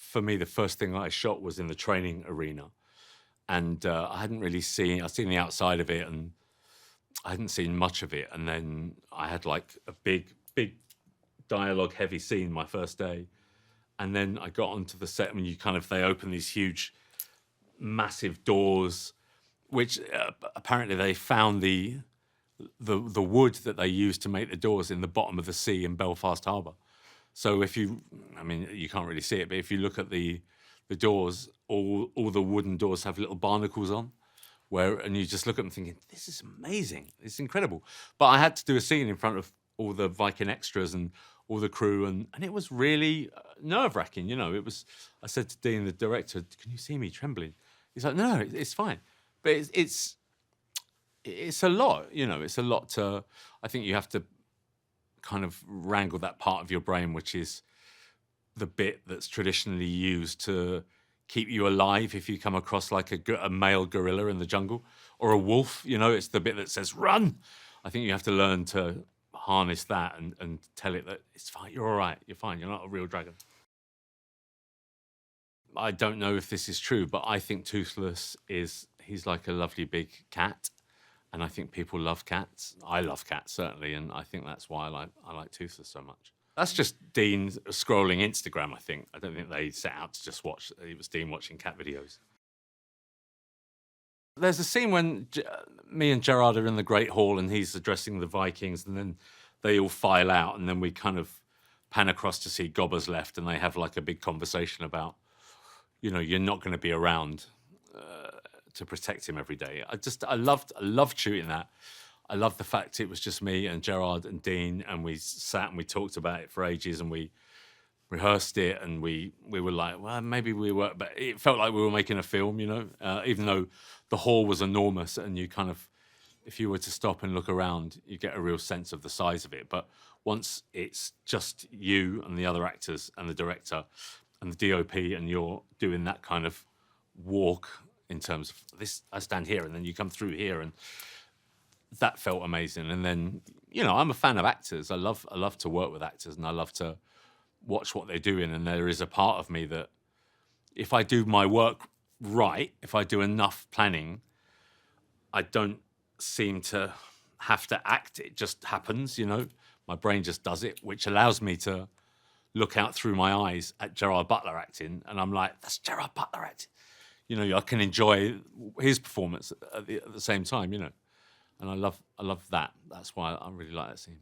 for me, the first thing I shot was in the training arena. And I hadn't really I'd seen the outside of it and I hadn't seen much of it. And then I had like a big dialogue heavy scene my first day. And then I got onto the set and they open these huge, massive doors, which apparently they found the wood that they used to make the doors in the bottom of the sea in Belfast Harbour. So you can't really see it, but if you look at the doors, all the wooden doors have little barnacles on, and you just look at them thinking, this is amazing, it's incredible. But I had to do a scene in front of all the Viking extras and all the crew, and it was really nerve-wracking. I said to Dean, the director, can you see me trembling? He's like, no, it's fine. But it's a lot, it's a lot to, I think you have to kind of wrangle that part of your brain, which is the bit that's traditionally used to keep you alive if you come across like a male gorilla in the jungle or a wolf, it's the bit that says run. I think you have to learn to harness that and tell it that it's fine, you're all right, you're fine, you're not a real dragon. I don't know if this is true, but I think Toothless he's like a lovely big cat, and I think people love cats. I love cats, certainly, and I think that's why I like Toothless so much. That's just Dean scrolling Instagram, I think. I don't think they set out to just watch. It was Dean watching cat videos. There's a scene when me and Gerard are in the Great Hall and he's addressing the Vikings, and then they all file out, and then we kind of pan across to see Gobber's left, and they have like a big conversation about, you're not going to be around to protect him every day. I loved shooting that. I loved the fact it was just me and Gerard and Dean, and we sat and we talked about it for ages, and we rehearsed it, and we were like, well, maybe we were, but it felt like we were making a film, even though the hall was enormous, and you kind of, if you were to stop and look around, you get a real sense of the size of it. But once it's just you and the other actors and the director and the DOP, and you're doing that kind of walk in terms of this, I stand here and then you come through here, and that felt amazing. And then, I'm a fan of actors. I love to work with actors, and I love to watch what they're doing. And there is a part of me that if I do my work right, if I do enough planning, I don't seem to have to act. It just happens, my brain just does it, which allows me to look out through my eyes at Gerard Butler acting, and I'm like, that's Gerard Butler acting. I can enjoy his performance at the same time, and I love that. That's why I really like that scene.